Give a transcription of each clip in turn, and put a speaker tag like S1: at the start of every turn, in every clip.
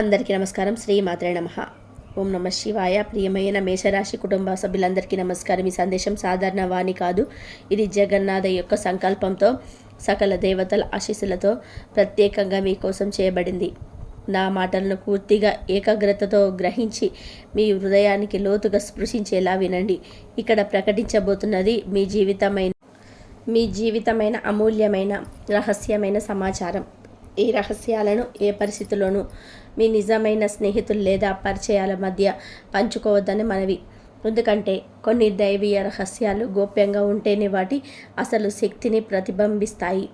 S1: అందరికీ నమస్కారం. శ్రీ మాత్రే నమః. ఓం నమ శివాయ. ప్రియమైన మేషరాశి కుటుంబ సభ్యులందరికీ నమస్కారం. ఈ సందేశం సాధారణ వాణి కాదు. ఇది జగన్నాథ యొక్క సంకల్పంతో సకల దేవతల ఆశీస్సులతో ప్రత్యేకంగా మీకోసం చేయబడింది. నా మాటలను పూర్తిగా ఏకాగ్రతతో గ్రహించి మీ హృదయానికి లోతుగా స్పృశించేలా వినండి. ఇక్కడ ప్రకటించబోతున్నది మీ జీవితమైన అమూల్యమైన రహస్యమైన సమాచారం. ఈ రహస్యాలను ఏ పరిస్థితుల్లోనూ మీ నిజమైన స్నేహితులు లేదా పరిచయాల మధ్య పంచుకోవద్దని మనవి. ఎందుకంటే కొన్ని దైవీయ రహస్యాలు గోప్యంగా ఉంటేనే వాటి అసలు శక్తిని ప్రతిబింబిస్తాయి.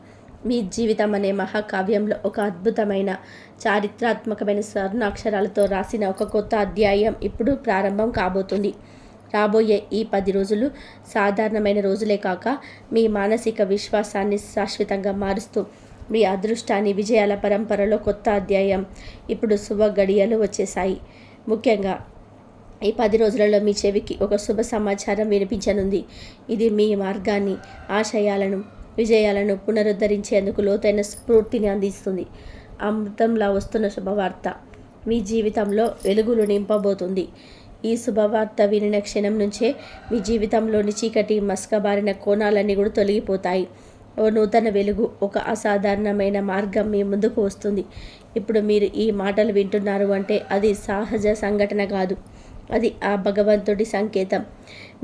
S1: మీ జీవితం అనే మహాకావ్యంలో ఒక అద్భుతమైన చారిత్రాత్మకమైన స్వర్ణాక్షరాలతో రాసిన ఒక కొత్త అధ్యాయం ఇప్పుడు ప్రారంభం కాబోతుంది. రాబోయే ఈ 10 రోజులు సాధారణమైన రోజులే కాక మీ మానసిక విశ్వాసాన్ని శాశ్వతంగా మారుస్తూ మీ అదృష్టాన్ని విజయాల పరంపరలో కొత్త అధ్యాయం. ఇప్పుడు శుభ గడియలు వచ్చేసాయి. ముఖ్యంగా ఈ 10 రోజులలో మీ చెవికి ఒక శుభ సమాచారం వినిపించనుంది. ఇది మీ మార్గాన్ని, ఆశయాలను, విజయాలను పునరుద్ధరించేందుకు లోతైన స్ఫూర్తిని అందిస్తుంది. అమృతంలా వస్తున్న శుభవార్త మీ జీవితంలో వెలుగులు నింపబోతుంది. ఈ శుభవార్త వినిన క్షణం నుంచే మీ జీవితంలోని చీకటి మస్కబారిన కోణాలన్నీ కూడా తొలగిపోతాయి. ఓ నూతన వెలుగు, ఒక అసాధారణమైన మార్గం మీ ముందుకు వస్తుంది. ఇప్పుడు మీరు ఈ మాటలు వింటున్నారు అంటే అది సహజ సంఘటన కాదు. అది ఆ భగవంతుడి సంకేతం.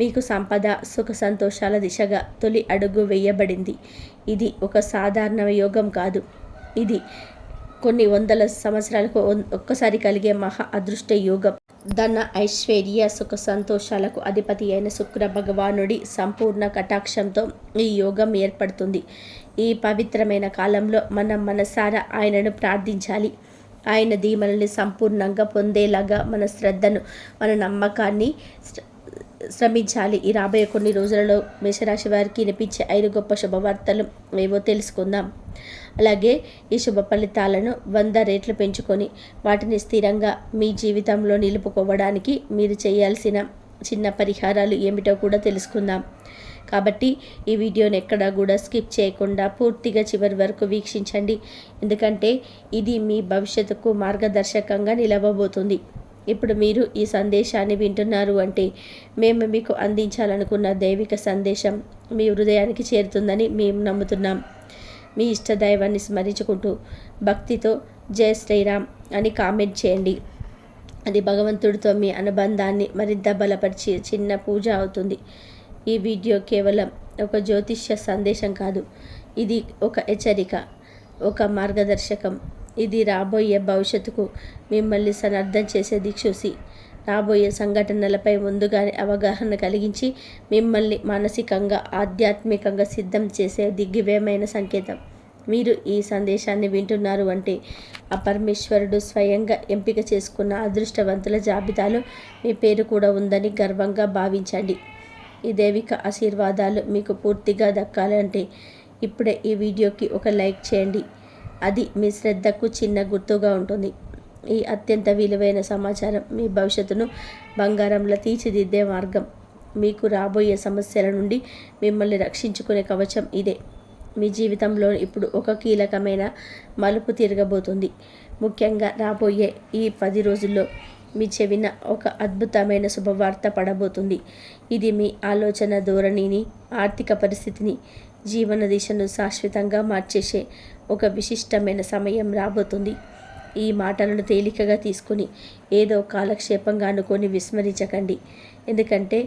S1: మీకు సంపద, సుఖ సంతోషాల దిశగా తొలి అడుగు వేయబడింది. ఇది ఒక సాధారణ యోగం కాదు. ఇది కొన్ని వందల సంవత్సరాలకు ఒక్కసారి కలిగే మహా అదృష్ట యోగం. ధన, ఐశ్వర్య, సుఖ సంతోషాలకు అధిపతి అయిన శుక్ర భగవానుడి సంపూర్ణ కటాక్షంతో ఈ యోగం ఏర్పడుతుంది. ఈ పవిత్రమైన కాలంలో మనం మనసారా ఆయనను ప్రార్థించాలి. ఆయన దీవెనల్ని సంపూర్ణంగా పొందేలాగా మన శ్రద్ధను, మన నమ్మకాన్ని శ్రమించాలి. ఈ రాబోయే కొన్ని రోజులలో మేషరాశి వారికి వినిపించే 5 గొప్ప శుభవార్తలు ఏవో తెలుసుకుందాం. అలాగే ఈ శుభ ఫలితాలను 100 రెట్లు పెంచుకొని వాటిని స్థిరంగా మీ జీవితంలో నిలుపుకోవడానికి మీరు చేయాల్సిన చిన్న పరిహారాలు ఏమిటో కూడా తెలుసుకుందాం. కాబట్టి ఈ వీడియోని ఎక్కడా కూడా స్కిప్ చేయకుండా పూర్తిగా చివరి వరకు వీక్షించండి. ఎందుకంటే ఇది మీ భవిష్యత్తుకు మార్గదర్శకంగా నిలవబోతుంది. ఇప్పుడు మీరు ఈ సందేశాన్ని వింటున్నారు అంటే మేము మీకు అందించాలనుకున్న దైవిక సందేశం మీ హృదయానికి చేరుతుందని మేము నమ్ముతున్నాం. మీ ఇష్ట దైవాన్ని స్మరించుకుంటూ భక్తితో జై శ్రీరామ్ అని కామెంట్ చేయండి. అది భగవంతుడితో మీ అనుబంధాన్ని మరింత బలపరిచే చిన్న పూజ అవుతుంది. ఈ వీడియో కేవలం ఒక జ్యోతిష్య సందేశం కాదు. ఇది ఒక హెచ్చరిక, ఒక మార్గదర్శకం. ఇది రాబోయే భవిష్యత్తుకు మిమ్మల్ని సన్నద్ధం చేసే దిక్సూచి. రాబోయే సంఘటనలపై ముందుగానే అవగాహన కలిగించి మిమ్మల్ని మానసికంగా, ఆధ్యాత్మికంగా సిద్ధం చేసే దిగ్విజయమైన సంకేతం. మీరు ఈ సందేశాన్ని వింటున్నారు అంటే ఆ పరమేశ్వరుడు స్వయంగా ఎంపిక చేసుకున్న అదృష్టవంతుల జాబితాలో మీ పేరు కూడా ఉందని గర్వంగా భావించండి. ఈ దైవిక ఆశీర్వాదాలు మీకు పూర్తిగా దక్కాలంటే ఇప్పుడే ఈ వీడియోకి ఒక లైక్ చేయండి. అది మీ శ్రద్ధకు చిన్న గుర్తుగా ఉంటుంది. ఈ అత్యంత విలువైన సమాచారం మీ భవిష్యత్తును బంగారంలో తీర్చిదిద్దే మార్గం. మీకు రాబోయే సమస్యల నుండి మిమ్మల్ని రక్షించుకునే కవచం ఇదే. మీ జీవితంలో ఇప్పుడు ఒక కీలకమైన మలుపు తిరగబోతుంది. ముఖ్యంగా రాబోయే ఈ 10 రోజుల్లో మీ చెవిన ఒక అద్భుతమైన శుభవార్త పడబోతుంది. ఇది మీ ఆలోచన ధోరణిని, ఆర్థిక పరిస్థితిని, జీవన దిశను శాశ్వతంగా మార్చేసే ఒక విశిష్టమైన సమయం రాబోతుంది. ఈ మాటలను తేలికగా తీసుకుని ఏదో కాలక్షేపంగా అనుకొని విస్మరించకండి. ఎందుకంటే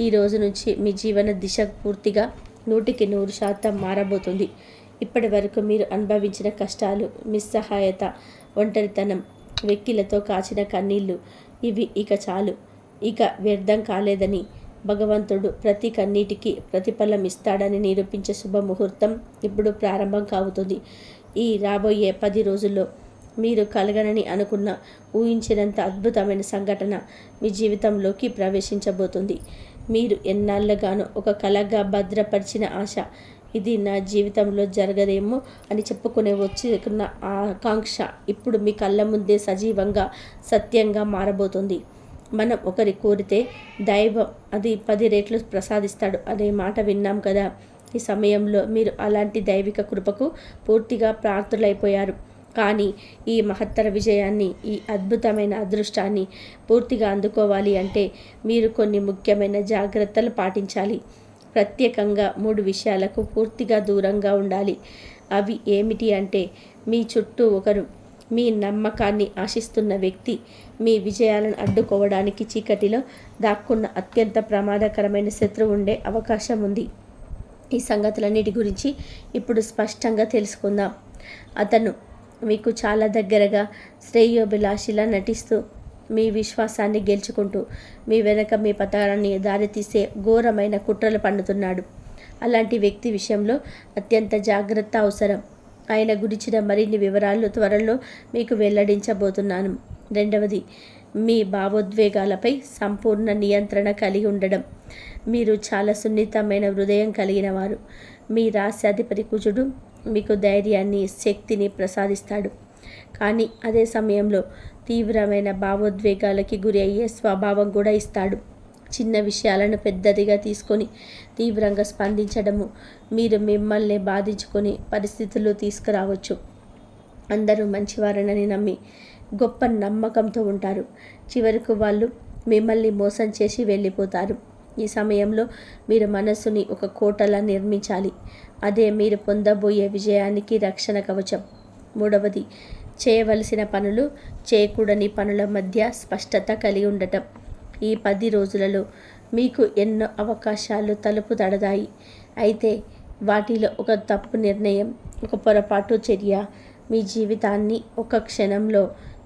S1: ఈ రోజు నుంచి మీ జీవన దిశ పూర్తిగా 100% మారబోతుంది. ఇప్పటి వరకు మీరు అనుభవించిన కష్టాలు, నిస్సహాయత, ఒంటరితనం, వెక్కిలతో కాచిన కన్నీళ్ళు ఇవి ఇక చాలు. ఇక వ్యర్థం కాలేదని, భగవంతుడు ప్రతి కన్నీటికి ప్రతిఫలం ఇస్తాడని నిరూపించే శుభముహూర్తం ఇప్పుడు ప్రారంభం కావుతుంది. ఈ రాబోయే 10 రోజుల్లో మీరు కలగనని అనుకున్న, ఊహించినంత అద్భుతమైన సంఘటన మీ జీవితంలోకి ప్రవేశించబోతుంది. మీరు ఎన్నాళ్ళగానో ఒక కలగా భద్రపరిచిన ఆశ, ఇది నా జీవితంలో జరగదేమో అని చెప్పుకునే వచ్చిన ఆకాంక్ష ఇప్పుడు మీ కళ్ళ ముందే సజీవంగా, సత్యంగా మారబోతుంది. మనం ఒకరి కోరితే దైవం అది 10 రెట్లు ప్రసాదిస్తాడు అనే మాట విన్నాం కదా. ఈ సమయంలో మీరు అలాంటి దైవిక కృపకు పూర్తిగా ప్రార్థులైపోయారు. కానీ ఈ మహత్తర విజయాన్ని, ఈ అద్భుతమైన అదృష్టాన్ని పూర్తిగా అందుకోవాలి అంటే మీరు కొన్ని ముఖ్యమైన జాగ్రత్తలు పాటించాలి. ప్రత్యేకంగా 3 విషయాలకు పూర్తిగా దూరంగా ఉండాలి. అవి ఏమిటి అంటే, మీ చుట్టూ ఒకరు మీ నమ్మకాన్ని ఆశిస్తున్న వ్యక్తి, మీ విజయాలను అడ్డుకోవడానికి చీకటిలో దాక్కున్న అత్యంత ప్రమాదకరమైన శత్రువు ఉండే అవకాశం ఉంది. ఈ సంగతులన్నిటి గురించి ఇప్పుడు స్పష్టంగా తెలుసుకుందాం. అతను మీకు చాలా దగ్గరగా శ్రేయోభిలాషిలా నటిస్తూ మీ విశ్వాసాన్ని గెలుచుకుంటూ మీ వెనక మీ పతనాన్ని దారితీసే ఘోరమైన కుట్రలు పన్నుతున్నాడు. అలాంటి వ్యక్తి విషయంలో అత్యంత జాగ్రత్త అవసరం. ఆయన గురించిన మరిన్ని వివరాలు త్వరలో మీకు వెల్లడించబోతున్నాను. రెండవది, మీ భావోద్వేగాలపై సంపూర్ణ నియంత్రణ కలిగి ఉండడం. మీరు చాలా సున్నితమైన హృదయం కలిగిన వారు. మీ రాశ్యాధిపతి కుజుడు మీకు ధైర్యాన్ని, శక్తిని ప్రసాదిస్తాడు. కానీ అదే సమయంలో తీవ్రమైన భావోద్వేగాలకి గురి అయ్యే స్వభావం కూడా ఇస్తాడు. చిన్న విషయాలను పెద్దదిగా తీసుకొని తీవ్రంగా స్పందించడము మీరు మిమ్మల్ని బాధించుకొని పరిస్థితుల్లో తీసుకురావచ్చు. అందరూ మంచివారనని నమ్మి గొప్ప నమ్మకంతో ఉంటారు. చివరకు వాళ్ళు మిమ్మల్ని మోసం చేసి వెళ్ళిపోతారు. ఈ సమయంలో మీరు మనస్సుని ఒక కోటలా నిర్మించాలి. అదే మీరు పొందబోయే విజయానికి రక్షణ కవచం. మూడవది, చేయవలసిన పనులు, చేయకూడని పనుల మధ్య స్పష్టత కలిగి ఉండటం. ఈ 10 రోజులలో మీకు ఎన్నో అవకాశాలు తలుపు తడతాయి. అయితే వాటిలో ఒక తప్పు నిర్ణయం, ఒక పొరపాటు చర్య మీ జీవితాన్ని ఒక క్షణంలో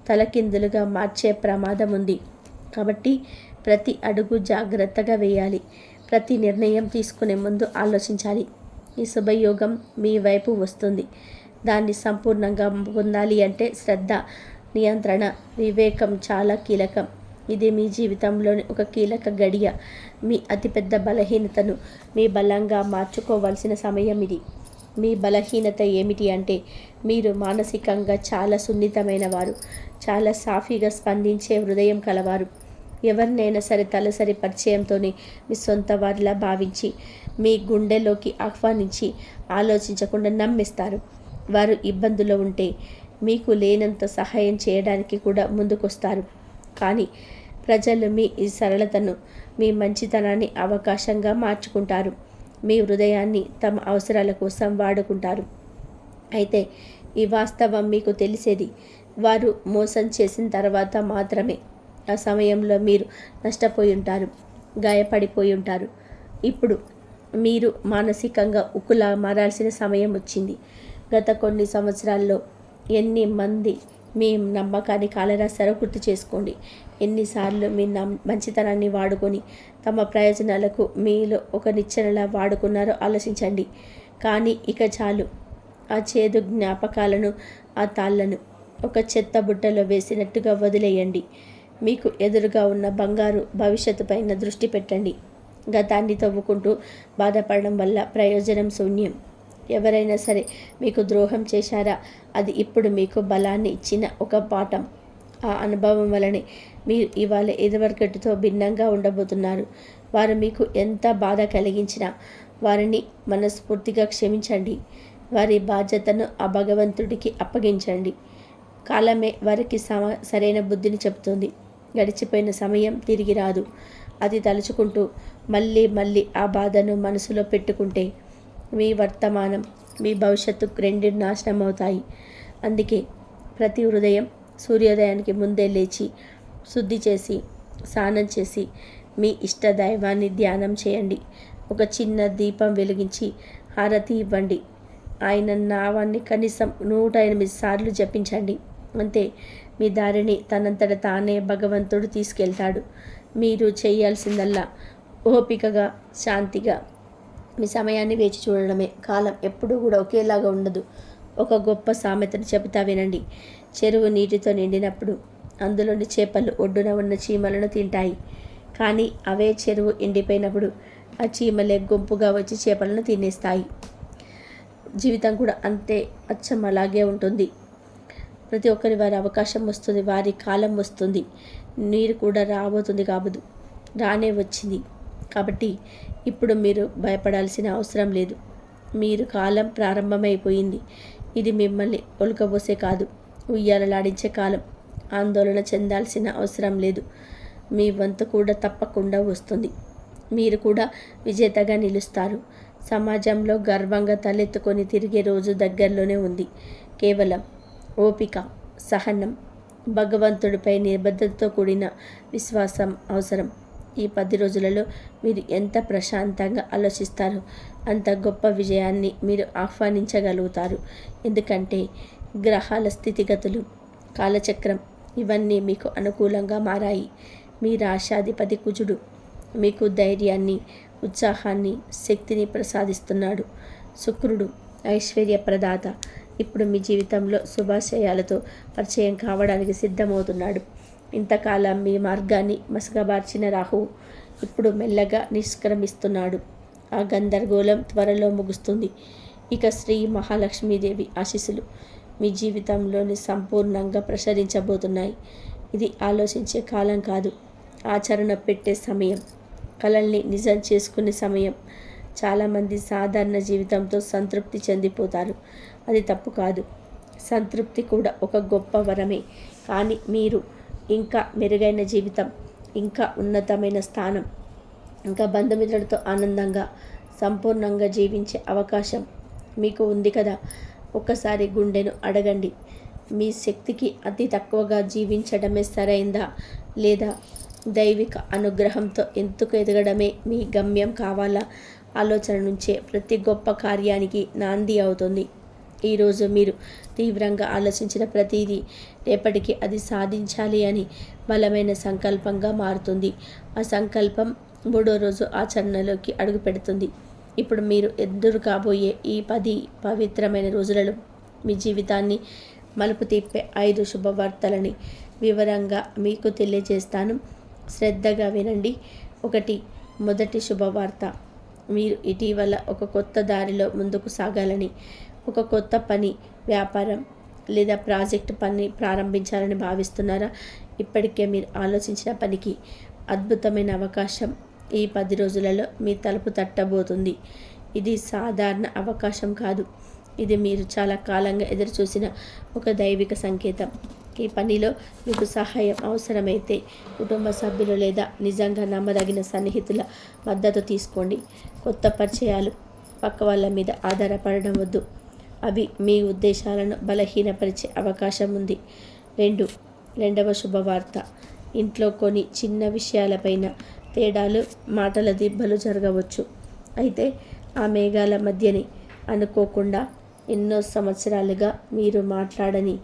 S1: తలకిందులుగా మార్చే ప్రమాదం ఉంది. కాబట్టి ప్రతి అడుగు జాగ్రత్తగా వేయాలి. ప్రతి నిర్ణయం తీసుకునే ముందు ఆలోచించాలి. ఈ శుభయోగం మీ వైపు వస్తుంది. దాన్ని సంపూర్ణంగా పొందాలి అంటే శ్రద్ధ, నియంత్రణ, వివేకం చాలా కీలకం. ఇది మీ జీవితంలోని ఒక కీలక గడియ. మీ అతిపెద్ద బలహీనతను మీ బలంగా మార్చుకోవాల్సిన సమయం ఇది. మీ బలహీనత ఏమిటి అంటే, మీరు మానసికంగా చాలా సున్నితమైన వారు, చాలా సాఫీగా స్పందించే హృదయం కలవారు. ఎవరినైనా సరే తలసరి పరిచయంతోనే మీ సొంత వారిలా భావించి మీ గుండెలోకి ఆహ్వానించి ఆలోచించకుండా నమ్మిస్తారు. వారు ఇబ్బందులో ఉంటే మీకు లేనంత సహాయం చేయడానికి కూడా ముందుకొస్తారు. కానీ ప్రజలు మీ ఈ సరళతను, మీ మంచితనాన్ని అవకాశంగా మార్చుకుంటారు. మీ హృదయాన్ని తమ అవసరాల కోసం వాడుకుంటారు. అయితే ఈ వాస్తవం మీకు తెలిసేది వారు మోసం చేసిన తర్వాత మాత్రమే. ఆ సమయంలో మీరు నష్టపోయి ఉంటారు, గాయపడిపోయి ఉంటారు. ఇప్పుడు మీరు మానసికంగా ఉక్కులా మారాల్సిన సమయం వచ్చింది. గత కొన్ని సంవత్సరాల్లో ఎన్ని మంది మీ నమ్మకాన్ని కాలరాశారో గుర్తు చేసుకోండి. ఎన్నిసార్లు మీ మంచితనాన్ని వాడుకొని తమ ప్రయోజనాలకు మీలో ఒక నిచ్చెనలా వాడుకున్నారో ఆలోచించండి. కానీ ఇక చాలు. ఆ చేదు జ్ఞాపకాలను, ఆ తాళ్లను ఒక చెత్త బుట్టలో వేసినట్టుగా వదిలేయండి. మీకు ఎదురుగా ఉన్న బంగారు భవిష్యత్తు పైన దృష్టి పెట్టండి. గతాన్ని తవ్వుకుంటూ బాధపడడం వల్ల ప్రయోజనం శూన్యం. ఎవరైనా సరే మీకు ద్రోహం చేశారా, అది ఇప్పుడు మీకు బలాన్ని ఇచ్చిన ఒక పాఠం. ఆ అనుభవం వలనే మీరు ఇవాళ ఎదురుకట్టుతో భిన్నంగా ఉండబోతున్నారు. వారు మీకు ఎంత బాధ కలిగించినా వారిని మనస్ఫూర్తిగా క్షమించండి. వారి బాధ్యతను ఆ భగవంతుడికి అప్పగించండి. కాలమే వారికి సరైన బుద్ధిని చెబుతుంది. గడిచిపోయిన సమయం తిరిగి రాదు. అది తలుచుకుంటూ మళ్ళీ మళ్ళీ ఆ బాధను మనసులో పెట్టుకుంటే మీ వర్తమానం, మీ భవిష్యత్తు రెండు నాశనం అవుతాయి. అందుకే ప్రతి ఉదయం సూర్యోదయానికి ముందే లేచి శుద్ధి చేసి స్నానం చేసి మీ ఇష్ట దైవాన్ని ధ్యానం చేయండి. ఒక చిన్న దీపం వెలిగించి హారతి ఇవ్వండి. ఆయన నామాన్ని కనీసం 108 సార్లు జపించండి. అంతే, మీ దారిని తనంతట తానే భగవంతుడు తీసుకెళ్తాడు. మీరు చేయాల్సిందల్లా ఓపికగా, శాంతిగా మీ సమయాన్ని వేచి చూడడమే. కాలం ఎప్పుడూ కూడా ఒకేలాగా ఉండదు. ఒక గొప్ప సామెతను చెబుతా వినండి. చెరువు నీటితో నిండినప్పుడు అందులోని చేపలు ఒడ్డున ఉన్న చీమలను తింటాయి. కానీ అవే చెరువు ఎండిపోయినప్పుడు ఆ చీమలే గుంపుగా వచ్చి చేపలను తినేస్తాయి. జీవితం కూడా అంతే, అచ్చం అలాగే ఉంటుంది. ప్రతి ఒక్కరి వారి అవకాశం వస్తుంది, వారి కాలం వస్తుంది. నీరు కూడా రాబోతుంది కాబోదు, రానే వచ్చింది. కాబట్టి ఇప్పుడు మీరు భయపడాల్సిన అవసరం లేదు. మీరు కాలం ప్రారంభమైపోయింది. ఇది మిమ్మల్ని ఒలుకబోసే కాదు, ఉయ్యాలలాడించే కాలం. ఆందోళన చెందాల్సిన అవసరం లేదు. మీ వంతు కూడా తప్పకుండా వస్తుంది. మీరు కూడా విజేతగా నిలుస్తారు. సమాజంలో గర్వంగా తలెత్తుకొని తిరిగే రోజు దగ్గరలోనే ఉంది. కేవలం ఓపిక, సహనం, భగవంతుడిపై నిబద్ధతతో కూడిన విశ్వాసం అవసరం. ఈ 10 రోజులలో మీరు ఎంత ప్రశాంతంగా ఆలోచిస్తారో అంత గొప్ప విజయాన్ని మీరు ఆహ్వానించగలుగుతారు. ఎందుకంటే గ్రహాల స్థితిగతులు, కాలచక్రం ఇవన్నీ మీకు అనుకూలంగా మారాయి. మీ రాశాధిపతి కుజుడు మీకు ధైర్యాన్ని, ఉత్సాహాన్ని, శక్తిని ప్రసాదిస్తున్నాడు. శుక్రుడు ఐశ్వర్య ప్రదాత ఇప్పుడు మీ జీవితంలో శుభాశయాలతో పరిచయం కావడానికి సిద్ధమవుతున్నాడు. ఇంతకాలం మీ మార్గాన్ని మసకబార్చిన రాహువు ఇప్పుడు మెల్లగా నిష్క్రమిస్తున్నాడు. ఆ గందరగోళం త్వరలో ముగుస్తుంది. ఇక శ్రీ మహాలక్ష్మీదేవి ఆశీస్సులు మీ జీవితంలోని సంపూర్ణంగా ప్రసరించబోతున్నాయి. ఇది ఆలోచించే కాలం కాదు, ఆచరణ పెట్టే సమయం, కలల్ని నిజం చేసుకునే సమయం. చాలామంది సాధారణ జీవితంతో సంతృప్తి చెందిపోతారు. అది తప్పు కాదు. సంతృప్తి కూడా ఒక గొప్ప వరమే. కానీ మీరు ఇంకా మెరుగైన జీవితం, ఇంకా ఉన్నతమైన స్థానం, ఇంకా బంధుమిత్రులతో ఆనందంగా సంపూర్ణంగా జీవించే అవకాశం మీకు ఉంది కదా. ఒక్కసారి గుండెను అడగండి. మీ శక్తికి అతి తక్కువగా జీవించడమే సరైందా, లేదా దైవిక అనుగ్రహంతో ఎందుకు ఎదగడమే మీ గమ్యం కావాలా? ఆలోచన నుంచే ప్రతి గొప్ప కార్యానికి నాంది అవుతుంది. ఈరోజు మీరు తీవ్రంగా ఆలోచించిన ప్రతిదీ రేపటికి అది సాధించాలి అని బలమైన సంకల్పంగా మారుతుంది. ఆ సంకల్పం 3వ రోజు ఆచరణలోకి అడుగు పెడుతుంది. ఇప్పుడు మీరు ఎదురు కాబోయే ఈ 10 పవిత్రమైన రోజులలో మీ జీవితాన్ని మలుపు తిప్పే 5 శుభవార్తలని వివరంగా మీకు తెలియజేస్తాను. శ్రద్ధగా వినండి. మొదటి శుభవార్త, మీరు ఇటీవల ఒక కొత్త దారిలో ముందుకు సాగాలని, ఒక కొత్త పని, వ్యాపారం లేదా ప్రాజెక్ట్ పని ప్రారంభించాలని భావిస్తున్నారా? ఇప్పటికే మీరు ఆలోచించిన పనికి అద్భుతమైన అవకాశం ఈ 10 రోజులలో మీ తలుపు తట్టబోతుంది. ఇది సాధారణ అవకాశం కాదు. ఇది మీరు చాలా కాలంగా ఎదురుచూసిన ఒక దైవిక సంకేతం. ఈ పనిలో మీకు సహాయం అవసరమైతే కుటుంబ సభ్యులు లేదా నిజంగా నమ్మదగిన సన్నిహితుల మద్దతు తీసుకోండి. కొత్త పరిచయాలు, పక్క వాళ్ళ మీద ఆధారపడడం వద్దు. అవి మీ ఉద్దేశాలను బలహీనపరిచే అవకాశం ఉంది. రెండవ శుభవార్త, ఇంట్లో కొన్ని చిన్న విషయాలపైన తేడాలు, మాటల దిబ్బలు జరగవచ్చు. అయితే ఆ మేఘాల మధ్యనే అనుకోకుండా ఎన్నో సంవత్సరాలుగా మీరు మాట్లాడని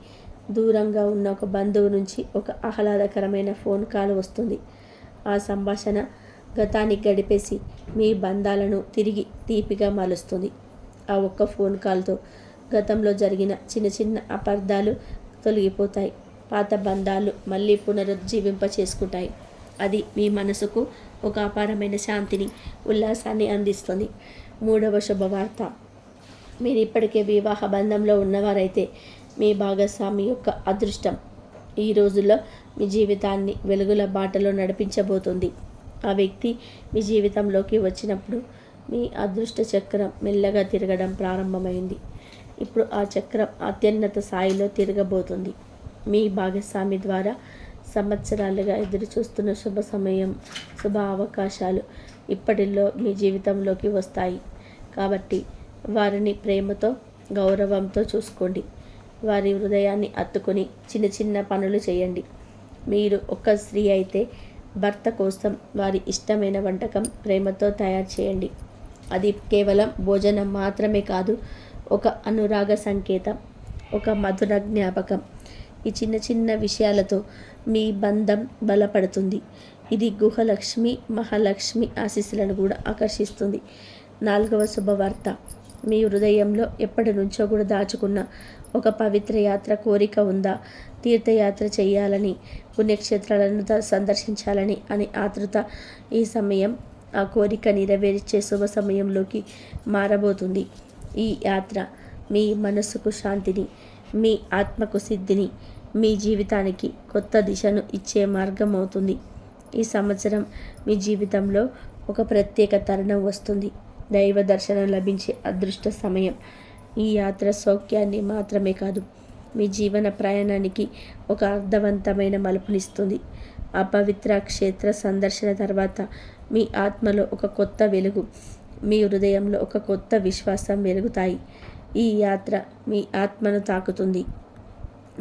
S1: దూరంగా ఉన్న ఒక బంధువు నుంచి ఒక ఆహ్లాదకరమైన ఫోన్ కాల్ వస్తుంది. ఆ సంభాషణ గతానికి గడిపేసి మీ బంధాలను తిరిగి తీపిగా మారుస్తుంది. ఆ ఒక్క ఫోన్ కాల్తో గతంలో జరిగిన చిన్న చిన్న అపార్థాలు తొలగిపోతాయి. పాత బంధాలు మళ్ళీ పునరుజ్జీవింప చేసుకుంటాయి. అది మీ మనసుకు ఒక అపారమైన శాంతిని, ఉల్లాసాన్ని అందిస్తుంది. 3వ శుభవార్త, మీరు ఇప్పటికే వివాహ బంధంలో ఉన్నవారైతే మీ భాగస్వామి యొక్క అదృష్టం ఈ రోజుల్లో మీ జీవితాన్ని వెలుగుల బాటలో నడిపించబోతుంది. ఆ వ్యక్తి మీ జీవితంలోకి వచ్చినప్పుడు మీ అదృష్ట చక్రం మెల్లగా తిరగడం ప్రారంభమైంది. ఇప్పుడు ఆ చక్రం అత్యున్నత స్థాయిలో తిరగబోతుంది. మీ భాగస్వామి ద్వారా సంవత్సరాలుగా ఎదురుచూస్తున్న శుభ సమయం, శుభ అవకాశాలు ఇప్పటిలో మీ జీవితంలోకి వస్తాయి. కాబట్టి వారిని ప్రేమతో, గౌరవంతో చూసుకోండి. వారి హృదయాన్ని హత్తుకొని చిన్న చిన్న పనులు చేయండి. మీరు ఒక స్త్రీ అయితే భర్త కోసం వారి ఇష్టమైన వంటకం ప్రేమతో తయారు చేయండి. అది కేవలం భోజనం మాత్రమే కాదు, ఒక అనురాగ సంకేతం, ఒక మధుర జ్ఞాపకం. ఈ చిన్న చిన్న విషయాలతో మీ బంధం బలపడుతుంది. ఇది గుహలక్ష్మి, మహాలక్ష్మి ఆశీస్సులను కూడా ఆకర్షిస్తుంది. 4వ శుభవార్త, మీ హృదయంలో ఎప్పటి నుంచో కూడా దాచుకున్న ఒక పవిత్ర యాత్ర కోరిక ఉందా? తీర్థయాత్ర చేయాలని, పుణ్యక్షేత్రాలను సందర్శించాలని అని ఆతృత. ఈ సమయం ఆ కోరిక నెరవేర్చే శుభ సమయంలోకి మారబోతుంది. ఈ యాత్ర మీ మనసుకు శాంతిని, మీ ఆత్మకు సిద్ధిని, మీ జీవితానికి కొత్త దిశను ఇచ్చే మార్గం అవుతుంది. ఈ సంవత్సరం మీ జీవితంలో ఒక ప్రత్యేక తరుణం వస్తుంది. దైవ దర్శనం లభించే అదృష్ట సమయం. ఈ యాత్ర సౌఖ్యాన్ని మాత్రమే కాదు, మీ జీవన ప్రయాణానికి ఒక అర్థవంతమైన మలుపునిస్తుంది. అపవిత్ర క్షేత్ర సందర్శన తర్వాత మీ ఆత్మలో ఒక కొత్త వెలుగు, మీ హృదయంలో ఒక కొత్త విశ్వాసం వెలుగుతాయి. ఈ యాత్ర మీ ఆత్మను తాకుతుంది,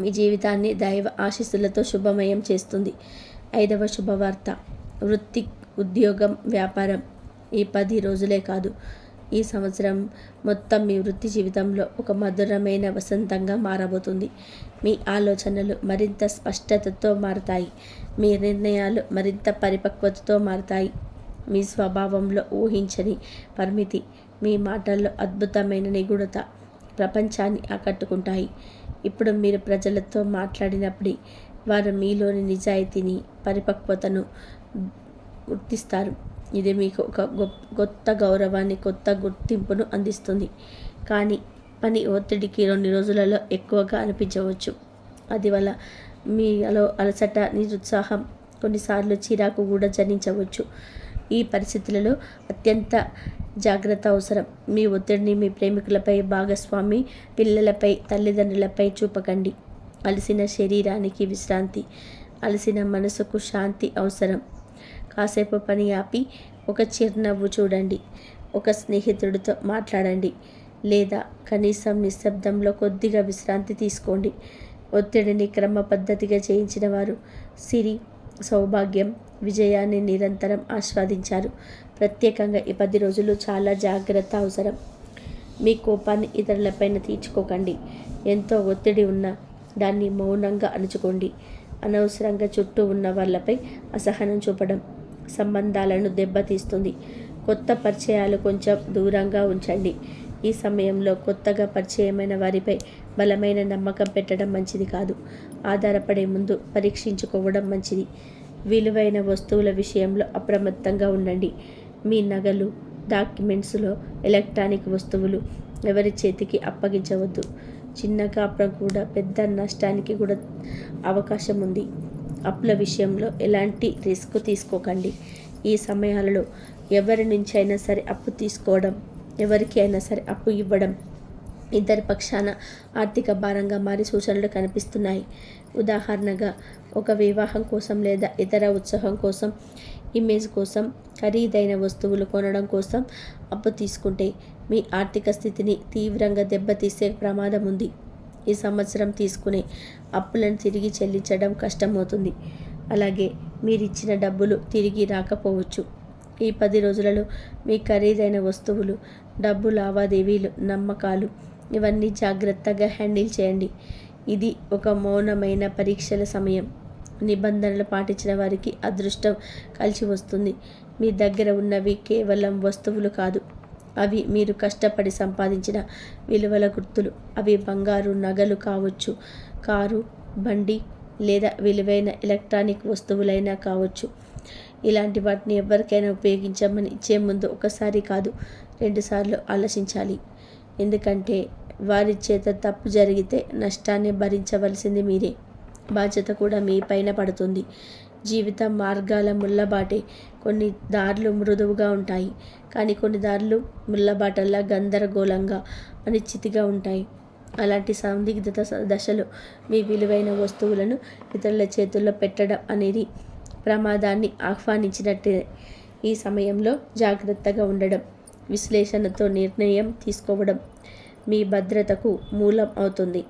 S1: మీ జీవితాన్ని దైవ ఆశీస్సులతో శుభమయం చేస్తుంది. 5వ శుభవార్త, వృత్తి, ఉద్యోగం, వ్యాపారం. ఈ 10 రోజులే కాదు, ఈ సంవత్సరం మొత్తం మీ వృత్తి జీవితంలో ఒక మధురమైన వసంతంగా మారబోతుంది. మీ ఆలోచనలు మరింత స్పష్టతతో మారతాయి, మీ నిర్ణయాలు మరింత పరిపక్వతతో మారతాయి. మీ స్వభావంలో ఊహించని పరిమితి, మీ మాటల్లో అద్భుతమైన నిగూఢత ప్రపంచాన్ని ఆకట్టుకుంటాయి. ఇప్పుడు మీరు ప్రజలతో మాట్లాడినప్పుడు వారు మీలోని నిజాయితీని, పరిపక్వతను గుర్తిస్తారు. ఇది మీకు ఒక కొత్త గౌరవాన్ని, కొత్త గుర్తింపును అందిస్తుంది. కానీ పని ఒత్తిడికి 2 రోజులలో ఎక్కువగా అనిపించవచ్చు. అది వల్ల మీలో అలసట, నిరుత్సాహం, కొన్నిసార్లు చిరాకు కూడా జనించవచ్చు. ఈ పరిస్థితులలో అత్యంత జాగ్రత్త అవసరం. మీ ఒత్తిడిని మీ ప్రేమికులపై, భాగస్వామి, పిల్లలపై, తల్లిదండ్రులపై చూపకండి. అలసిన శరీరానికి విశ్రాంతి, అలసిన మనసుకు శాంతి అవసరం. కాసేపు పని ఆపి ఒక చిరునవ్వు చూడండి, ఒక స్నేహితుడితో మాట్లాడండి, లేదా కనీసం నిశ్శబ్దంలో కొద్దిగా విశ్రాంతి తీసుకోండి. ఒత్తిడిని క్రమ పద్ధతిగా చేయించిన వారు సిరి, సౌభాగ్యం, విజయాన్ని నిరంతరం ఆస్వాదించారు. ప్రత్యేకంగా ఈ 10 రోజులు చాలా జాగ్రత్త అవసరం. మీ కోపాన్ని ఇతరులపైన తీర్చుకోకండి. ఎంతో ఒత్తిడి ఉన్నా దాన్ని మౌనంగా అణుచుకోండి. అనవసరంగా చుట్టూ ఉన్న వాళ్ళపై అసహనం చూపడం సంబంధాలను దెబ్బతీస్తుంది. కొత్త పరిచయాలు కొంచెం దూరంగా ఉంచండి. ఈ సమయంలో కొత్తగా పరిచయమైన వారిపై బలమైన నమ్మకం పెట్టడం మంచిది కాదు. ఆధారపడే ముందు పరీక్షించుకోవడం మంచిది. విలువైన వస్తువుల విషయంలో అప్రమత్తంగా ఉండండి. మీ నగలు, డాక్యుమెంట్స్లో ఎలక్ట్రానిక్ వస్తువులు ఎవరి చేతికి అప్పగించవద్దు. చిన్న కాపురం కూడా పెద్ద నష్టానికి కూడా అవకాశం ఉంది. అప్పుల విషయంలో ఎలాంటి రిస్క్ తీసుకోకండి. ఈ సమయాలలో ఎవరి నుంచి అయినా సరే అప్పు తీసుకోవడం, ఎవరికి అయినా సరే అప్పు ఇవ్వడం ఇద్దరి పక్షాన ఆర్థిక భారంగా మారి సూచనలు కనిపిస్తున్నాయి. ఉదాహరణగా, ఒక వివాహం కోసం లేదా ఇతర ఉత్సాహం కోసం, ఇమేజ్ కోసం, ఖరీదైన వస్తువులు కొనడం కోసం అప్పు తీసుకుంటే మీ ఆర్థిక స్థితిని తీవ్రంగా దెబ్బతీసే ప్రమాదం ఉంది. ఈ సంవత్సరం తీసుకునే అప్పులను తిరిగి చెల్లించడం కష్టమవుతుంది. అలాగే మీరిచ్చిన డబ్బులు తిరిగి రాకపోవచ్చు. ఈ 10 రోజులలో మీ ఖరీదైన వస్తువులు, డబ్బు లావాదేవీలు, నమ్మకాలు ఇవన్నీ జాగ్రత్తగా హ్యాండిల్ చేయండి. ఇది ఒక మౌనమైన పరీక్షల సమయం. నిబంధనలు పాటించిన వారికి అదృష్టం కలిసి వస్తుంది. మీ దగ్గర ఉన్నవి కేవలం వస్తువులు కాదు, అవి మీరు కష్టపడి సంపాదించిన విలువల గుర్తులు. అవి బంగారు నగలు కావచ్చు, కారు, బండి లేదా విలువైన ఎలక్ట్రానిక్ వస్తువులైనా కావచ్చు. ఇలాంటి వాటిని ఎవరికైనా ఉపయోగించమని ఇచ్చే ముందు ఒకసారి కాదు 2 సార్లు ఆలోచించాలి. ఎందుకంటే వారి చేత తప్పు జరిగితే నష్టాన్ని భరించవలసింది మీరే. బాధ్యత కూడా మీ పైన పడుతుంది. జీవిత మార్గాల ముళ్ళబాటే. కొన్ని దారులు మృదువుగా ఉంటాయి, కానీ కొన్ని దారులు ముళ్ళబాటల్లా గందరగోళంగా, అనిశ్చితిగా ఉంటాయి. అలాంటి సందిగ్ధత దశలో మీ విలువైన వస్తువులను ఇతరుల చేతుల్లో పెట్టడం అనేది ప్రమాదాన్ని ఆహ్వానించినట్టే. ఈ సమయంలో జాగ్రత్తగా ఉండడం, విశ్లేషణతో నిర్ణయం తీసుకోవడం మీ భద్రతకు మూలం అవుతుంది.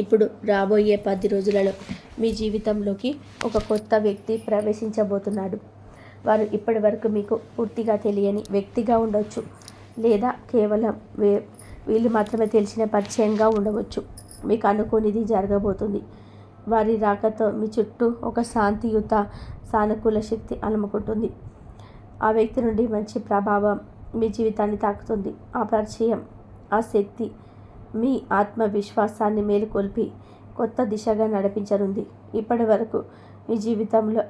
S1: ఇప్పుడు రాబోయే 10 రోజులలో మీ జీవితంలోకి ఒక కొత్త వ్యక్తి ప్రవేశించబోతున్నాడు. వారు ఇప్పటి వరకు మీకు పూర్తిగా తెలియని వ్యక్తిగా ఉండవచ్చు, లేదా కేవలం వీళ్ళు మాత్రమే తెలిసిన పరిచయంగా ఉండవచ్చు. మీకు అనుకోనిది జరగబోతుంది. వారి రాకతో మీ చుట్టూ ఒక శాంతియుత, సానుకూల శక్తి అలుముకుంటుంది. ఆ వ్యక్తి నుండి మంచి ప్రభావం మీ జీవితాన్ని తాకుతుంది. ఆ పరిచయం, ఆ శక్తి మీ ఆత్మవిశ్వాసాన్ని మేలుకొల్పి కొత్త దిశగా నడిపించనుంది. ఇప్పటి వరకు మీ జీవితంలో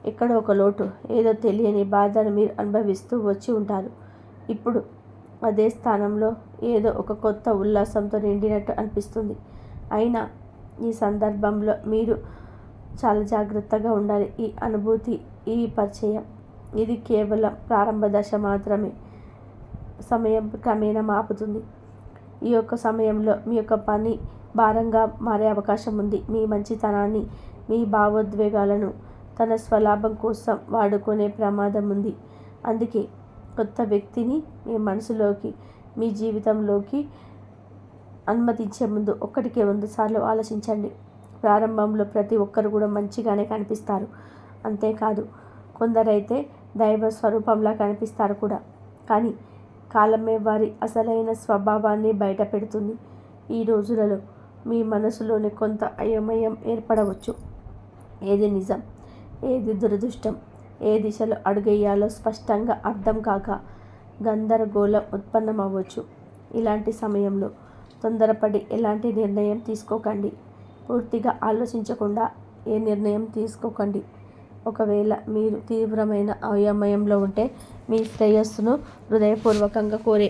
S1: ఎక్కడో ఒక లోటు, ఏదో తెలియని బాధను మీరు అనుభవిస్తూ వచ్చి ఉంటారు. ఇప్పుడు అదే స్థానంలో ఏదో ఒక కొత్త ఉల్లాసంతో నిండినట్టు అనిపిస్తుంది. అయినా ఈ సందర్భంలో మీరు చాలా జాగ్రత్తగా ఉండాలి. ఈ అనుభూతి, ఈ పరిచయం ఇది కేవలం ప్రారంభ దశ మాత్రమే. సమయం క్రమేణా మాపుతుంది. ఈ యొక్క సమయంలో మీ యొక్క పని భారంగా మారే అవకాశం ఉంది. మీ మంచితనాన్ని, మీ భావోద్వేగాలను తన స్వలాభం కోసం వాడుకునే ప్రమాదం ఉంది. అందుకే కొత్త వ్యక్తిని మీ మనసులోకి, మీ జీవితంలోకి అనుమతించే ముందు 1కి 100 సార్లు ఆలోచించండి. ప్రారంభంలో ప్రతి ఒక్కరు కూడా మంచిగానే కనిపిస్తారు. అంతేకాదు, కొందరైతే దైవ స్వరూపంలా కనిపిస్తారు కూడా. కానీ కాలమే వారి అసలైన స్వభావాన్ని బయట పెడుతుంది. ఈ రోజులలో మీ మనసులోని కొంత అయోమయం ఏర్పడవచ్చు. ఏది నిజం, ఏది దురదృష్టం, ఏ దిశలో అడుగేయాలో స్పష్టంగా అర్థం కాక గందరగోళం ఉత్పన్నమవ్వచ్చు. ఇలాంటి సమయంలో తొందరపడి ఎలాంటి నిర్ణయం తీసుకోకండి. పూర్తిగా ఆలోచించకుండా ఏ నిర్ణయం తీసుకోకండి. ఒకవేళ మీరు తీవ్రమైన అయోమయంలో ఉంటే మీ శ్రేయస్సును హృదయపూర్వకంగా కోరే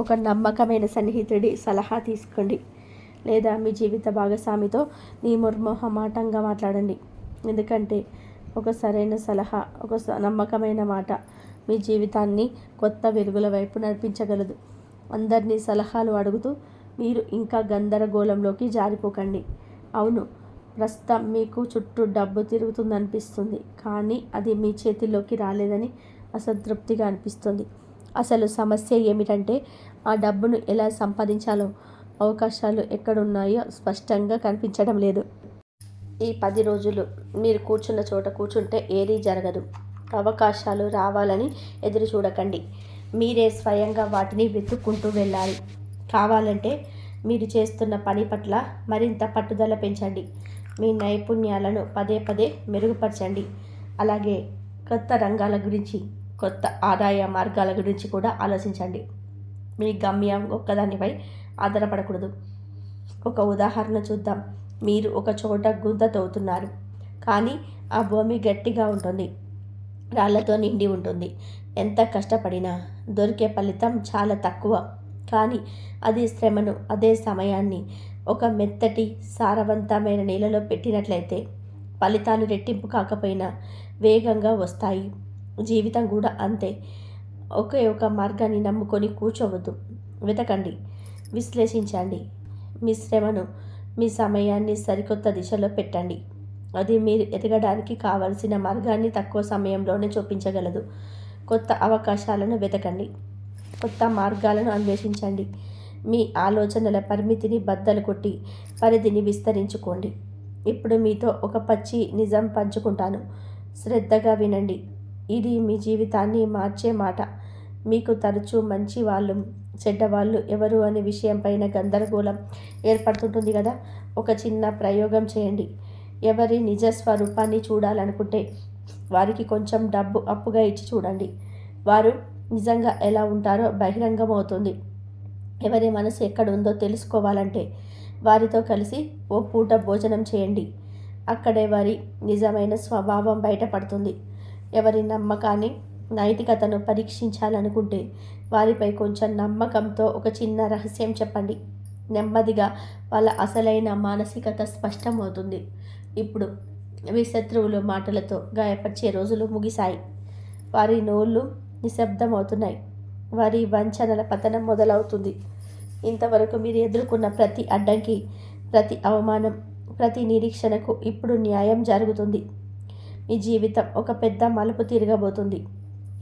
S1: ఒక నమ్మకమైన సన్నిహితుడి సలహా తీసుకోండి. లేదా మీ జీవిత భాగస్వామితో నిర్మోహమాటంగా మాట్లాడండి. ఎందుకంటే ఒక సరైన సలహా, ఒక నమ్మకమైన మాట మీ జీవితాన్ని కొత్త వెలుగుల వైపు నడిపించగలదు. అందరినీ సలహాలు అడుగుతూ మీరు ఇంకా గందరగోళంలోకి జారిపోకండి. అవును, ప్రస్తుతం మీకు చుట్టూ డబ్బు తిరుగుతుందనిపిస్తుంది. కానీ అది మీ చేతిలోకి రాలేదని అసంతృప్తిగా అనిపిస్తుంది. అసలు సమస్య ఏమిటంటే ఆ డబ్బును ఎలా సంపాదించాలో అవకాశాలు ఎక్కడున్నాయో స్పష్టంగా కనిపించడం లేదు. ఈ 10 రోజులు మీరు కూర్చున్న చోట కూర్చుంటే ఏదీ జరగదు. అవకాశాలు రావాలని ఎదురు చూడకండి. మీరే స్వయంగా వాటిని వెతుక్కుంటూ వెళ్ళాలి. కావాలంటే మీరు చేస్తున్న పని పట్ల మరింత పట్టుదల పెంచండి. మీ నైపుణ్యాలను పదే పదే మెరుగుపరచండి. అలాగే కొత్త రంగాల గురించి, కొత్త ఆదాయ మార్గాల గురించి కూడా ఆలోచించండి. మీ గమ్యం ఒక్కదానిపై ఆధారపడకూడదు. ఒక ఉదాహరణ చూద్దాం. మీరు ఒక చోట గుంత తవ్వుతున్నారు. కానీ ఆ భూమి గట్టిగా ఉంటుంది, రాళ్లతో నిండి ఉంటుంది. ఎంత కష్టపడినా దొరికే ఫలితం చాలా తక్కువ. కానీ అదే శ్రమను, అదే సమయాన్ని ఒక మెత్తటి సారవంతమైన నీళ్ళలో పెట్టినట్లయితే ఫలితాలు రెట్టింపు కాకపోయినా వేగంగా వస్తాయి. జీవితం కూడా అంతే. ఒకే ఒక మార్గాన్ని నమ్ముకొని కూర్చోవద్దు. వెతకండి, విశ్లేషించండి. మీ శ్రమను, మీ సమయాన్ని సరికొత్త దిశలో పెట్టండి. అది మీరు ఎదగడానికి కావలసిన మార్గాన్ని తక్కువ సమయంలోనే చూపించగలదు. కొత్త అవకాశాలను వెతకండి, కొత్త మార్గాలను అన్వేషించండి. మీ ఆలోచనల పరిమితిని బద్దలు కొట్టి పరిధిని విస్తరించుకోండి. ఇప్పుడు మీతో ఒక పచ్చి నిజం పంచుకుంటాను. శ్రద్ధగా వినండి. ఇది మీ జీవితాన్ని మార్చే మాట. మీకు తరచూ మంచి వాళ్ళు, చెడ్డవాళ్ళు ఎవరు అనే విషయంపైన గందరగోళం ఏర్పడుతుంటుంది కదా. ఒక చిన్న ప్రయోగం చేయండి. ఎవరి నిజ స్వరూపాన్ని చూడాలనుకుంటే వారికి కొంచెం డబ్బు అప్పుగా ఇచ్చి చూడండి. వారు నిజంగా ఎలా ఉంటారో బహిరంగమవుతుంది. ఎవరి మనసు ఎక్కడ ఉందో తెలుసుకోవాలంటే వారితో కలిసి ఓ పూట భోజనం చేయండి. అక్కడే వారి నిజమైన స్వభావం బయటపడుతుంది. ఎవరి నమ్మకాన్ని, నైతికతను పరీక్షించాలనుకుంటే వారిపై కొంచెం నమ్మకంతో ఒక చిన్న రహస్యం చెప్పండి. నెమ్మదిగా వాళ్ళ అసలైన మానసికత స్పష్టమవుతుంది. ఇప్పుడు మీ శత్రువులు మాటలతో గాయపరిచే రోజులు ముగిశాయి. వారి నోళ్ళు నిశ్శబ్దమవుతున్నాయి. వారి వంచనల పతనం మొదలవుతుంది. ఇంతవరకు మీరు ఎదుర్కొన్న ప్రతి అడ్డంకి, ప్రతి అవమానం, ప్రతి నిరీక్షణకు ఇప్పుడు న్యాయం జరుగుతుంది. మీ జీవితం ఒక పెద్ద మలుపు తిరగబోతుంది.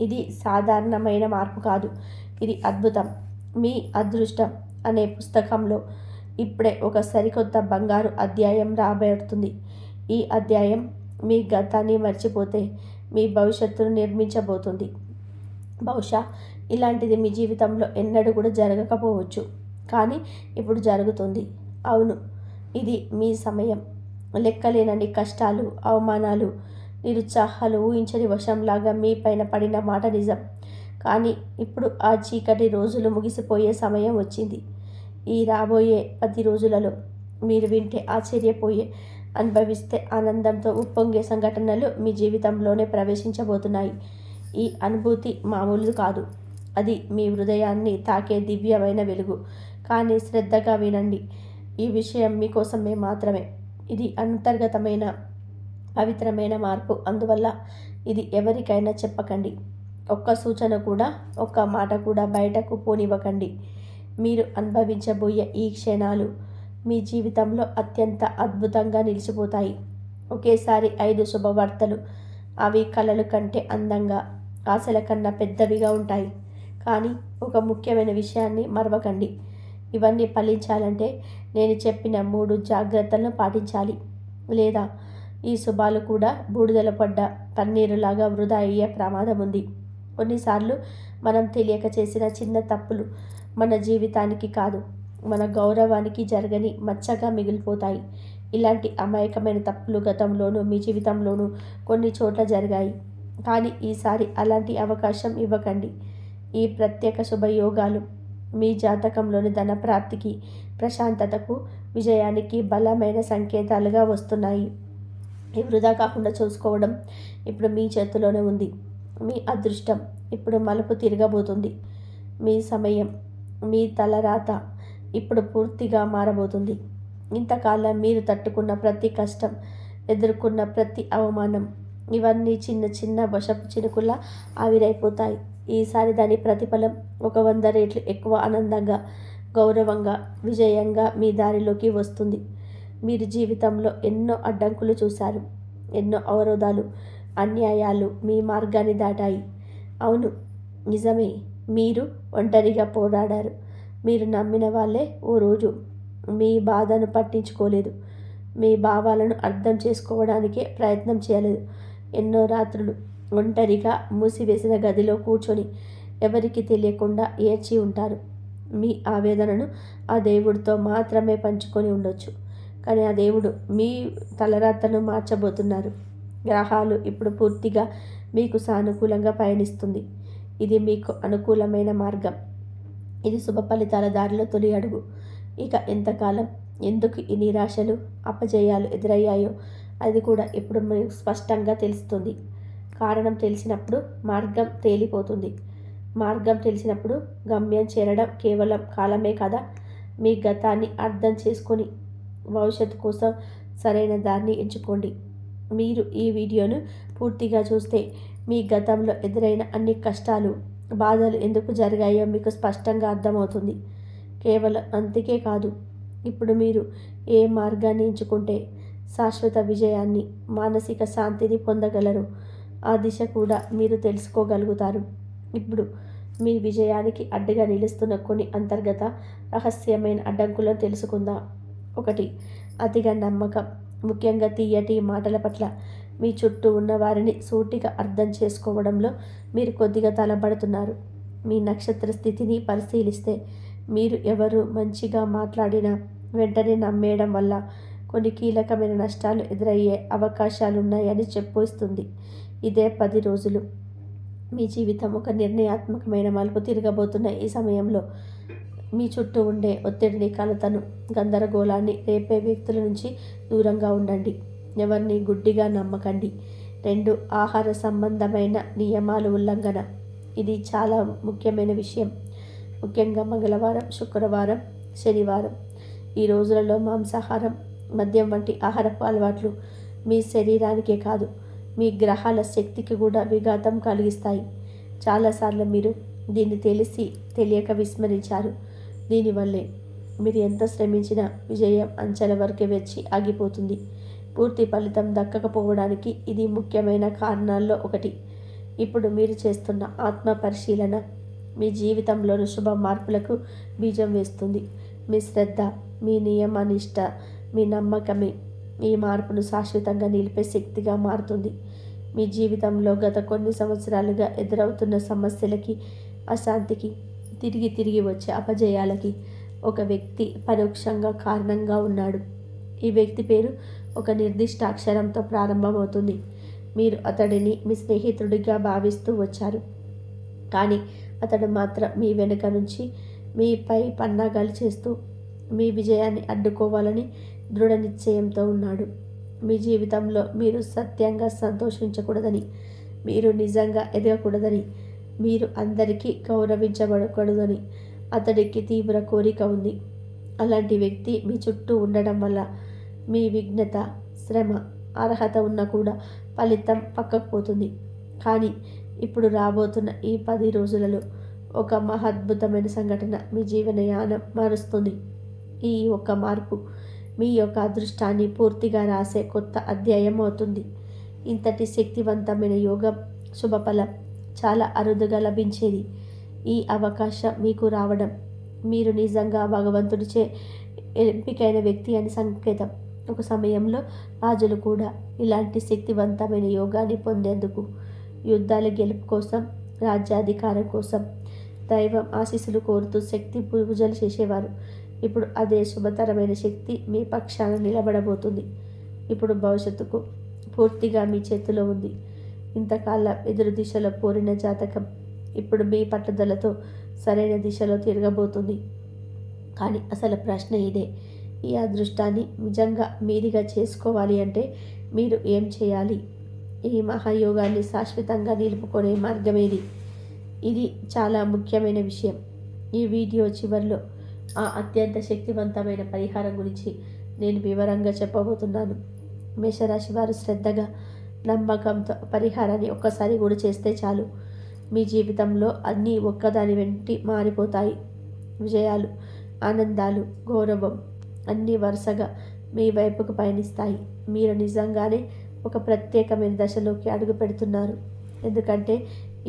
S1: ఇది సాధారణమైన మార్పు కాదు, ఇది అద్భుతం. మీ అదృష్టం అనే పుస్తకంలో ఇప్పుడే ఒక సరికొత్త బంగారు అధ్యాయం రాబడుతుంది. ఈ అధ్యాయం మీ గతాన్ని మర్చిపోతే మీ భవిష్యత్తును నిర్మించబోతుంది. బహుశా ఇలాంటిది మీ జీవితంలో ఎన్నడూ కూడా జరగకపోవచ్చు, కానీ ఇప్పుడు జరుగుతుంది. అవును, ఇది మీ సమయం. లెక్కలేనన్ని కష్టాలు, అవమానాలు, నిరుత్సాహాలు ఊహించని వర్షంలాగా మీ పైన పడిన మాట నిజం. కానీ ఇప్పుడు ఆ చీకటి రోజులు ముగిసిపోయే సమయం వచ్చింది. ఈ రాబోయే 10 రోజులలో మీరు వింటే ఆశ్చర్యపోయే, అనుభవిస్తే ఆనందంతో ఉప్పొంగే సంఘటనలు మీ జీవితంలోనే ప్రవేశించబోతున్నాయి. ఈ అనుభూతి మామూలు కాదు. అది మీ హృదయాన్ని తాకే దివ్యమైన వెలుగు. కానీ శ్రద్ధగా వినండి. ఈ విషయం మీకోసమే మాత్రమే. ఇది అంతర్గతమైన పవిత్రమైన మార్పు. అందువల్ల ఇది ఎవరికైనా చెప్పకండి. ఒక్క సూచన కూడా, ఒక్క మాట కూడా బయటకు పోనివ్వకండి. మీరు అనుభవించబోయే ఈ క్షణాలు మీ జీవితంలో అత్యంత అద్భుతంగా నిలిచిపోతాయి. ఒకేసారి 5 శుభవార్తలు. అవి కలలు కంటే అందంగా, ఆశల కన్నా పెద్దవిగా ఉంటాయి. కానీ ఒక ముఖ్యమైన విషయాన్ని మరవకండి. ఇవన్నీ ఫలించాలంటే నేను చెప్పిన 3 జాగ్రత్తలను పాటించాలి. లేదా ఈ శుభాలు కూడా బూడిదల పడ్డ పన్నీరులాగా వృధా అయ్యే ప్రమాదం ఉంది. కొన్నిసార్లు మనం తెలియక చేసిన చిన్న తప్పులు మన జీవితానికి కాదు, మన గౌరవానికి జరగని మచ్చగా మిగిలిపోతాయి. ఇలాంటి అమాయకమైన తప్పులు గతంలోనూ మీ జీవితంలోనూ కొన్ని చోట్ల జరిగాయి. కానీ ఈసారి అలాంటి అవకాశం ఇవ్వకండి. ఈ ప్రత్యేక శుభయోగాలు మీ జాతకంలోని ధన ప్రాప్తికి, ప్రశాంతతకు, విజయానికి బలమైన సంకేతాలుగా వస్తున్నాయి. ఈ వృధా కాకుండా చూసుకోవడం ఇప్పుడు మీ చేతిలోనే ఉంది. మీ అదృష్టం ఇప్పుడు మలుపు తిరగబోతుంది. మీ సమయం, మీ తలరాత ఇప్పుడు పూర్తిగా మారబోతుంది. ఇంతకాలం మీరు తట్టుకున్న ప్రతి కష్టం, ఎదుర్కొన్న ప్రతి అవమానం, ఇవన్నీ చిన్న చిన్న వర్షపు చినుకుల్లా ఆవిరైపోతాయి. ఈసారి దాని ప్రతిఫలం ఒక 100 రెట్లు ఎక్కువ ఆనందంగా, గౌరవంగా, విజయంగా మీ దారిలోకి వస్తుంది. మీరు జీవితంలో ఎన్నో అడ్డంకులు చూశారు. ఎన్నో అవరోధాలు, అన్యాయాలు మీ మార్గాన్ని దాటాయి. అవును, నిజమే. మీరు ఒంటరిగా పోరాడారు. మీరు నమ్మిన వాళ్ళే ఓ రోజు మీ బాధను పట్టించుకోలేదు. మీ భావాలను అర్థం చేసుకోవడానికే ప్రయత్నం చేయలేదు. ఎన్నో రాత్రులు ఒంటరిగా మూసివేసిన గదిలో కూర్చొని ఎవరికి తెలియకుండా ఏడ్చి ఉంటారు. మీ ఆవేదనను ఆ దేవుడితో మాత్రమే పంచుకొని ఉండొచ్చు. కానీ ఆ దేవుడు మీ తలరాతను మార్చబోతున్నారు. గ్రహాలు ఇప్పుడు పూర్తిగా మీకు సానుకూలంగా పయనిస్తుంది. ఇది మీకు అనుకూలమైన మార్గం. ఇది శుభ ఫలితాల దారిలో తొలి అడుగు. ఇక ఎంతకాలం ఎందుకు ఈ నిరాశలు, అపజయాలు ఎదురయ్యాయో అది కూడా ఇప్పుడు మీకు స్పష్టంగా తెలుస్తుంది. కారణం తెలిసినప్పుడు మార్గం తేలిపోతుంది. మార్గం తెలిసినప్పుడు గమ్యం చేరడం కేవలం కాలమే కదా. మీ గతాన్ని అర్థం చేసుకొని భవిష్యత్తు కోసం సరైన దారిని ఎంచుకోండి. మీరు ఈ వీడియోను పూర్తిగా చూస్తే మీ గతంలో ఎదురైన అన్ని కష్టాలు, బాధలు ఎందుకు జరిగాయో మీకు స్పష్టంగా అర్థమవుతుంది. కేవలం అంతకే కాదు, ఇప్పుడు మీరు ఏ మార్గాన్ని ఎంచుకుంటే శాశ్వత విజయాన్ని, మానసిక శాంతిని పొందగలరు, ఆ దిశ కూడా మీరు తెలుసుకోగలుగుతారు. ఇప్పుడు మీ విజయానికి అడ్డుగా నిలుస్తున్న కొన్ని అంతర్గత రహస్యమైన అడ్డంకులను తెలుసుకుందాం. 1. అతిగా నమ్మకం. ముఖ్యంగా తీయటి మాటల పట్ల మీ చుట్టూ ఉన్న వారిని సూటిగా అర్థం చేసుకోవడంలో మీరు కొద్దిగా తలబడుతున్నారు. మీ నక్షత్ర స్థితిని పరిశీలిస్తే మీరు ఎవరు మంచిగా మాట్లాడినా వెంటనే నమ్మేయడం వల్ల కొన్ని కీలకమైన నష్టాలు ఎదురయ్యే అవకాశాలున్నాయని చెప్పొస్తుంది. ఇదే 10 రోజులు మీ జీవితం ఒక నిర్ణయాత్మకమైన మలుపు తిరగబోతున్న ఈ సమయంలో మీ చుట్టూ ఉండే ఒత్తిడిని, కలతను, గందరగోళాన్ని రేపే వ్యక్తుల నుంచి దూరంగా ఉండండి. ఎవరిని గుడ్డిగా నమ్మకండి. 2. ఆహార సంబంధమైన నియమాలు ఉల్లంఘన. ఇది చాలా ముఖ్యమైన విషయం. ముఖ్యంగా మంగళవారం, శుక్రవారం, శనివారం ఈ రోజులలో మాంసాహారం, మద్యం వంటి ఆహారపు అలవాట్లు మీ శరీరానికే కాదు, మీ గ్రహాల శక్తికి కూడా విఘాతం కలిగిస్తాయి. చాలాసార్లు మీరు దీన్ని తెలియక విస్మరించారు. దీనివల్లే మీరు ఎంత శ్రమించినా విజయం అంచెల వరకే వచ్చి ఆగిపోతుంది. పూర్తి ఫలితం దక్కకపోవడానికి ఇది ముఖ్యమైన కారణాల్లో ఒకటి. ఇప్పుడు మీరు చేస్తున్న ఆత్మ పరిశీలన మీ జీవితంలోని శుభ మార్పులకు బీజం వేస్తుంది. మీ శ్రద్ధ, మీ నియమనిష్ట, మీ నమ్మకమే ఈ మార్పును శాశ్వతంగా నిలిపే శక్తిగా మారుతుంది. మీ జీవితంలో గత కొన్ని సంవత్సరాలుగా ఎదురవుతున్న సమస్యలకి, అశాంతికి, తిరిగి వచ్చే అపజయాలకి ఒక వ్యక్తి పరోక్షంగా కారణంగా ఉన్నాడు. ఈ వ్యక్తి పేరు ఒక నిర్దిష్ట అక్షరంతో ప్రారంభమవుతుంది. మీరు అతడిని మీ స్నేహితుడిగా భావిస్తూ వచ్చారు. కానీ అతడు మాత్రం మీ వెనుక నుంచి మీపై పన్నాగాలు చేస్తూ మీ విజయాన్ని అడ్డుకోవాలని దృఢ నిశ్చయంతో ఉన్నాడు. మీ జీవితంలో మీరు సత్యంగా సంతోషించకూడదని, మీరు నిజంగా ఎదగకూడదని, మీరు అందరికీ గౌరవించబడకూడదని అతడికి తీవ్ర కోరిక ఉంది. అలాంటి వ్యక్తి మీ చుట్టూ ఉండడం వల్ల మీ విఘ్నత, శ్రమ, అర్హత ఉన్నా కూడా ఫలితం పక్కకు పోతుంది. కానీ ఇప్పుడు రాబోతున్న ఈ 10 రోజులలో ఒక మహాద్భుతమైన సంఘటన మీ జీవనయానం మారుస్తుంది. ఈ ఒక్క మార్పు మీ యొక్క అదృష్టాన్ని పూర్తిగా రాసే కొత్త అధ్యాయం అవుతుంది. ఇంతటి శక్తివంతమైన యోగం శుభఫలం చాలా అరుదుగా లభించేది. ఈ అవకాశం మీకు రావడం మీరు నిజంగా భగవంతుడిచే ఎంపికైన వ్యక్తి అని సంకేతం. ఒక సమయంలో రాజులు కూడా ఇలాంటి శక్తివంతమైన యోగాన్ని పొందేందుకు యుద్ధాల గెలుపు కోసం, రాజ్యాధికారం కోసం దైవం ఆశీస్సులు కోరుతూ శక్తి పూజలు చేసేవారు. ఇప్పుడు అదే శుభతరమైన శక్తి మీ పక్షాన నిలబడబోతుంది. ఇప్పుడు భవిష్యత్తుకు పూర్తిగా మీ చేతిలో ఉంది. ఇంతకాలం ఎదురు దిశలో పోరిన జాతకం ఇప్పుడు మీ పట్టుదలతో సరైన దిశలో తిరగబోతుంది. కానీ అసలు ప్రశ్న ఇదే, ఈ అదృష్టాన్ని నిజంగా మీదిగా చేసుకోవాలి అంటే మీరు ఏం చేయాలి? ఈ మహాయోగాన్ని శాశ్వతంగా నిలుపుకునే మార్గమేది? ఇది చాలా ముఖ్యమైన విషయం. ఈ వీడియో చివరిలో ఆ అత్యంత శక్తివంతమైన పరిహారం గురించి నేను వివరంగా చెప్పబోతున్నాను. మేషరాశి వారు శ్రద్ధగా, నమ్మకంతో పరిహారాన్ని ఒక్కసారి కూడా చేస్తే చాలు, మీ జీవితంలో అన్నీ ఒక్కదాని వెంటి మారిపోతాయి. విజయాలు, ఆనందాలు, గౌరవం అన్నీ వరుసగా మీ వైపుకు పయనిస్తాయి. మీరు నిజంగానే ఒక ప్రత్యేకమైన దశలోకి అడుగు పెడుతున్నారు. ఎందుకంటే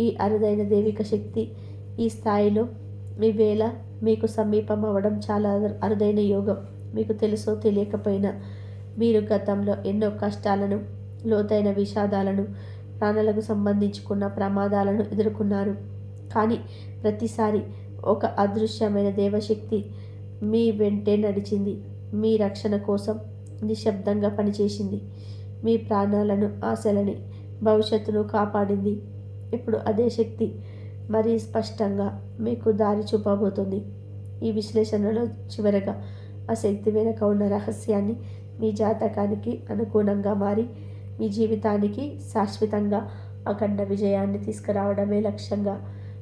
S1: ఈ అరుదైన దైవిక శక్తి ఈ స్థాయిలో మీ వేళ మీకు సమీపం అవ్వడం చాలా అరుదైన యోగం. మీకు తెలుసో తెలియకపోయినా మీరు గతంలో ఎన్నో కష్టాలను, లోతైన విషాదాలను, ప్రాణాలకు సంబంధించుకున్న ప్రమాదాలను ఎదుర్కొన్నారు. కానీ ప్రతిసారి ఒక అదృశ్యమైన దేవశక్తి మీ వెంటే నడిచింది. మీ రక్షణ కోసం నిశ్శబ్దంగా పనిచేసింది. మీ ప్రాణాలను, ఆశలని, భవిష్యత్తును కాపాడింది. ఇప్పుడు అదే శక్తి మరీ స్పష్టంగా మీకు దారి చూపబోతుంది. ఈ విశ్లేషణలో చివరగా ఆ శక్తి వెనుక ఉన్న రహస్యాన్ని మీ జాతకానికి అనుగుణంగా మారి మీ జీవితానికి శాశ్వతంగా అఖండ విజయాన్ని తీసుకురావడమే లక్ష్యంగా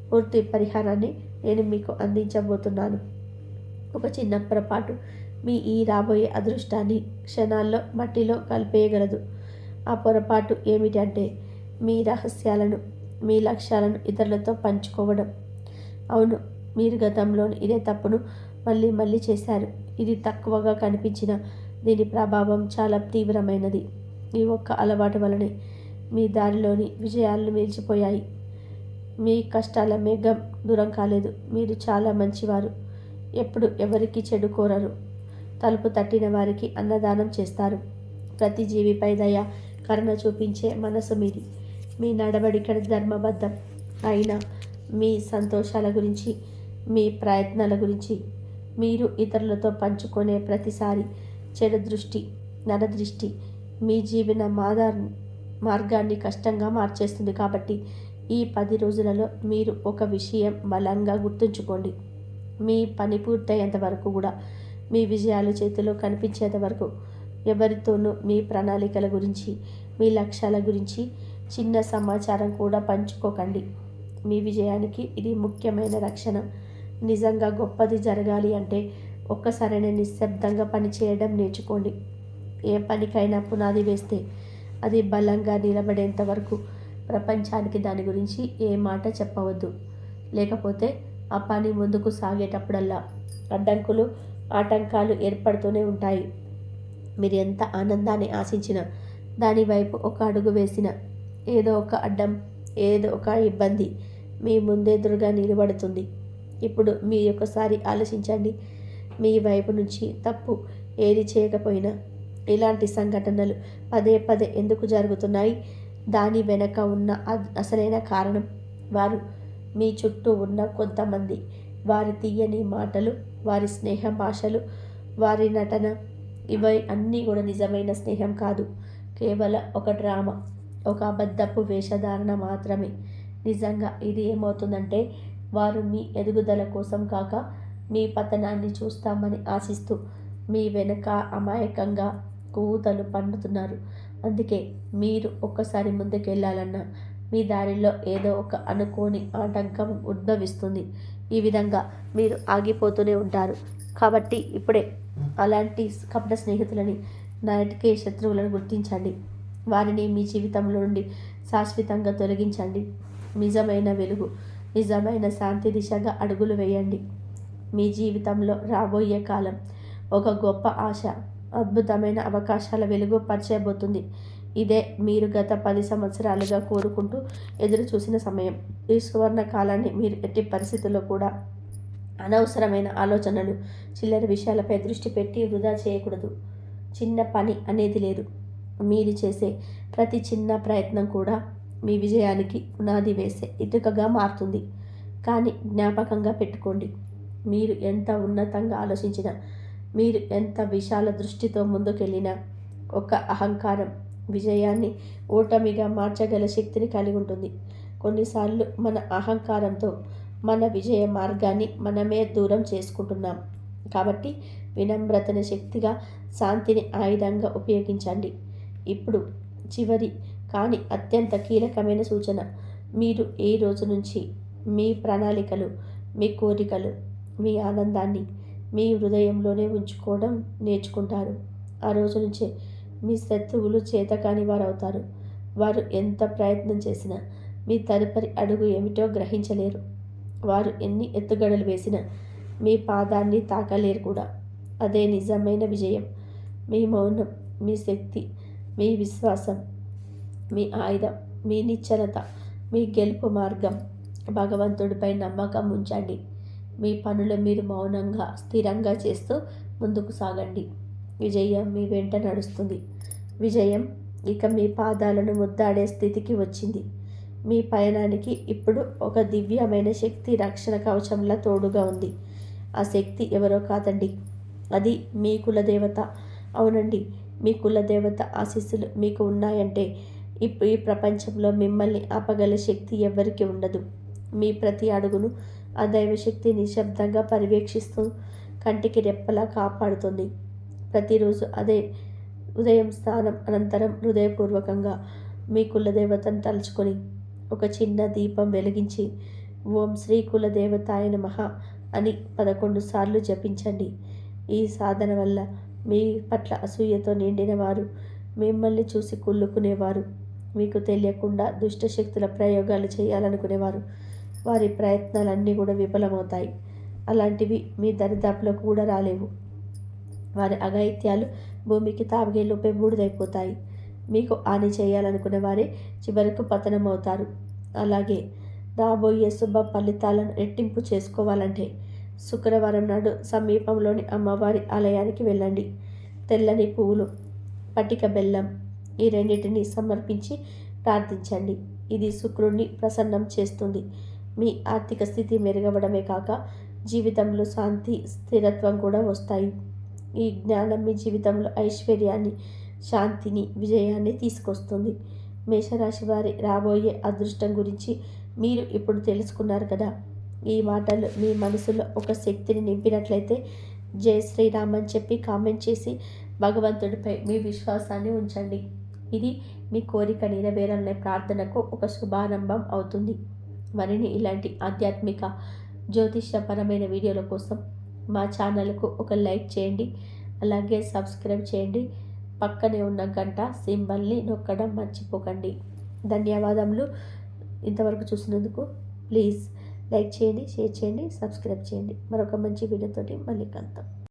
S1: పూర్తి పరిహారాన్ని నేను మీకు అందించబోతున్నాను. ఒక చిన్న పొరపాటు మీ ఈ రాబోయే అదృష్టాన్ని క్షణాల్లో మట్టిలో కలిపేయగలదు. ఆ పొరపాటు ఏమిటంటే మీ రహస్యాలను, మీ లక్ష్యాలను ఇతరులతో పంచుకోవడం. అవును, మీరు గతంలోని ఇదే తప్పును మళ్ళీ మళ్ళీ చేశారు. ఇది తక్కువగా కనిపించిన దీని ప్రభావం చాలా తీవ్రమైనది. ఈ ఒక్క అలవాటు వలనే మీ దారిలోని విజయాలు నిలిచిపోయాయి. మీ కష్టాల మేఘం దూరం కాలేదు. మీరు చాలా మంచివారు. ఎప్పుడు ఎవరికి చెడు కోరరు. తలుపు తట్టిన వారికి అన్నదానం చేస్తారు. ప్రతి జీవిపై దయ, కరుణ చూపించే మనసు మీది. మీ నడవడిక ధర్మబద్ధం. అయినా మీ సంతోషాల గురించి, మీ ప్రయత్నాల గురించి మీరు ఇతరులతో పంచుకునే ప్రతిసారి చెడు దృష్టి, నరదృష్టి మీ జీవన మార్గాన్ని కష్టంగా మార్చేస్తుంది. కాబట్టి ఈ 10 రోజులలో మీరు ఒక విషయం బలంగా గుర్తుంచుకోండి. మీ పని పూర్తయ్యేంత వరకు కూడా, మీ విజయాలు చేతిలో కనిపించేంత వరకు ఎవరితోనూ మీ ప్రణాళికల గురించి, మీ లక్ష్యాల గురించి చిన్న సమాచారం కూడా పంచుకోకండి. మీ విజయానికి ఇది ముఖ్యమైన రక్షణ. నిజంగా గొప్పది జరగాలి అంటే ఒక్కసారైన నిశ్శబ్దంగా పనిచేయడం నేర్చుకోండి. ఏ పనికైనా పునాది వేస్తే అది బలంగా నిలబడేంత వరకు ప్రపంచానికి దాని గురించి ఏ మాట చెప్పవద్దు. లేకపోతే ఆ పని ముందుకు సాగేటప్పుడల్లా అడ్డంకులు, ఆటంకాలు ఏర్పడుతూనే ఉంటాయి. మీరు ఎంత ఆనందాన్ని ఆశించినా, దాని వైపు ఒక అడుగు వేసినా ఏదో ఒక అడ్డం, ఏదో ఒక ఇబ్బంది మీ ముందెదురుగా నిలబడుతుంది. ఇప్పుడు మీ ఒకసారి ఆలోచించండి. మీ వైపు నుంచి తప్పు ఏది చేయకపోయినా ఇలాంటి సంఘటనలు పదే పదే ఎందుకు జరుగుతున్నాయి? దాని వెనక ఉన్న అసలైన కారణం వారు మీ చుట్టూ ఉన్న కొంతమంది. వారి తీయని మాటలు, వారి స్నేహ భాషలు, వారి నటన, ఇవి అన్నీ కూడా నిజమైన స్నేహం కాదు. కేవలం ఒక డ్రామా, ఒక అబద్ధపు వేషధారణ మాత్రమే. నిజంగా ఇది ఏమవుతుందంటే వారు మీ ఎదుగుదల కోసం కాక మీ పతనాన్ని చూస్తామని ఆశిస్తూ మీ వెనక అమాయకంగా కూతలు పన్నుతున్నారు. అందుకే మీరు ఒక్కసారి ముందుకెళ్ళాలన్నా మీ దారిలో ఏదో ఒక అనుకోని ఆటంకం ఉద్భవిస్తుంది. ఈ విధంగా మీరు ఆగిపోతూనే ఉంటారు. కాబట్టి ఇప్పుడే అలాంటి కపట స్నేహితులని, నాటికే శత్రువులను గుర్తించండి. వారిని మీ జీవితంలో నుండి శాశ్వతంగా తొలగించండి. నిజమైన వెలుగు, నిజమైన శాంతి దిశగా అడుగులు వేయండి. మీ జీవితంలో రాబోయే కాలం ఒక గొప్ప ఆశ, అద్భుతమైన అవకాశాల వెలుగు పరిచయబోతుంది. ఇదే మీరు గత 10 సంవత్సరాలుగా కోరుకుంటూ ఎదురు చూసిన సమయం. ఈ సువర్ణ కాలాన్ని మీరు ఎట్టి పరిస్థితుల్లో కూడా అనవసరమైన ఆలోచనలు, చిల్లర విషయాలపై దృష్టి పెట్టి వృధా చేయకూడదు. చిన్న పని అనేది లేదు. మీరు చేసే ప్రతి చిన్న ప్రయత్నం కూడా మీ విజయానికి పునాది వేసే ఇటుకగా మారుతుంది. కానీ జ్ఞాపకంగా పెట్టుకోండి, మీరు ఎంత ఉన్నతంగా ఆలోచించినా, మీరు ఎంత విశాల దృష్టితో ముందుకెళ్ళినా, ఒక అహంకారం విజయాన్ని ఓటమిగా మార్చగల శక్తిని కలిగి ఉంటుంది. కొన్నిసార్లు మన అహంకారంతో మన విజయ మార్గాన్ని మనమే దూరం చేసుకుంటున్నాం. కాబట్టి వినమ్రతని శక్తిగా, శాంతిని ఆయుధంగా ఉపయోగించండి. ఇప్పుడు చివరి కానీ అత్యంత కీలకమైన సూచన, మీరు ఈ రోజు నుంచి మీ ప్రణాళికలు, మీ కోరికలు, మీ ఆనందాన్ని మీ హృదయంలోనే ఉంచుకోవడం నేర్చుకుంటారు. ఆ రోజు నుంచే మీ శత్రువులు చేతకాని వారు అవుతారు. వారు ఎంత ప్రయత్నం చేసినా మీ తదుపరి అడుగు ఏమిటో గ్రహించలేరు. వారు ఎన్ని ఎత్తుగడలు వేసినా మీ పాదాన్ని తాకలేరు కూడా. అదే నిజమైన విజయం. మీ మౌనం, మీ శక్తి, మీ విశ్వాసం, మీ ఆయుధం, మీ నిశ్చలత, మీ గెలుపు మార్గం. భగవంతుడిపై నమ్మకం ఉంచండి. మీ పనులు మీరు మౌనంగా, స్థిరంగా చేస్తూ ముందుకు సాగండి. విజయం మీ వెంట నడుస్తుంది. విజయం ఇక మీ పాదాలను ముద్దాడే స్థితికి వచ్చింది. మీ పయనానికి ఇప్పుడు ఒక దివ్యమైన శక్తి రక్షణ కవచంలా తోడుగా ఉంది. ఆ శక్తి ఎవరో కాదండి, అది మీ కులదేవత. అవునండి, మీ కులదేవత ఆశీస్సులు మీకు ఉన్నాయంటే ఈ ప్రపంచంలో మిమ్మల్ని ఆపగల శక్తి ఎవ్వరికీ ఉండదు. మీ ప్రతి అడుగును ఆ దైవశక్తి నిశ్శబ్దంగా పర్యవేక్షిస్తూ కంటికి రెప్పలా కాపాడుతుంది. ప్రతిరోజు అదే ఉదయం స్నానం అనంతరం హృదయపూర్వకంగా మీ కులదేవతను తలుచుకొని ఒక చిన్న దీపం వెలిగించి ఓం శ్రీ కులదేవతాయ నమః అని 11 సార్లు జపించండి. ఈ సాధన వల్ల మీ పట్ల అసూయతో నిండిన వారు, మిమ్మల్ని చూసి కుళ్ళుకునేవారు, మీకు తెలియకుండా దుష్టశక్తుల ప్రయోగాలు చేయాలనుకునేవారు, వారి ప్రయత్నాలన్నీ కూడా విఫలమవుతాయి. అలాంటివి మీ దరిదాపులకు కూడా రాలేవు. వారి అఘాయిత్యాలు భూమికి తాబేలుపై బూడిదైపోతాయి. మీకు హాని చేయాలనుకునే వారే చివరకు పతనమవుతారు. అలాగే రాబోయే శుభ ఫలితాలను రెట్టింపు చేసుకోవాలంటే శుక్రవారం నాడు సమీపంలోని అమ్మవారి ఆలయానికి వెళ్ళండి. తెల్లని పువ్వులు, పటిక బెల్లం, ఈ రెండింటిని సమర్పించి ప్రార్థించండి. ఇది శుక్రుడిని ప్రసన్నం చేస్తుంది. మీ ఆర్థిక స్థితి మెరుగవడమే కాక జీవితంలో శాంతి, స్థిరత్వం కూడా వస్తాయి. ఈ జ్ఞానం మీ జీవితంలో ఐశ్వర్యాన్ని, శాంతిని, విజయాన్ని తీసుకొస్తుంది. మేషరాశి వారి రాబోయే అదృష్టం గురించి మీరు ఇప్పుడు తెలుసుకున్నారు కదా. ఈ మాటలు మీ మనసులో ఒక శక్తిని నింపినట్లయితే జై శ్రీరామ్ అని చెప్పి కామెంట్ చేసి భగవంతుడిపై మీ విశ్వాసాన్ని ఉంచండి. ఇది మీ కోరిక నెరవేరాలనే ప్రార్థనకు ఒక శుభారంభం అవుతుంది. మరిన్ని ఇలాంటి ఆధ్యాత్మిక జ్యోతిష్యపరమైన వీడియోల కోసం మా ఛానల్కు ఒక లైక్ చేయండి. అలాగే సబ్స్క్రైబ్ చేయండి. పక్కనే ఉన్న గంట సింబల్ని నొక్కడం మర్చిపోకండి. ధన్యవాదములు. ఇంతవరకు చూసినందుకు ప్లీజ్ లైక్ చేయండి, షేర్ చేయండి, సబ్స్క్రైబ్ చేయండి. మరొక మంచి వీడియోతోటి మళ్ళీ కలుద్దాం.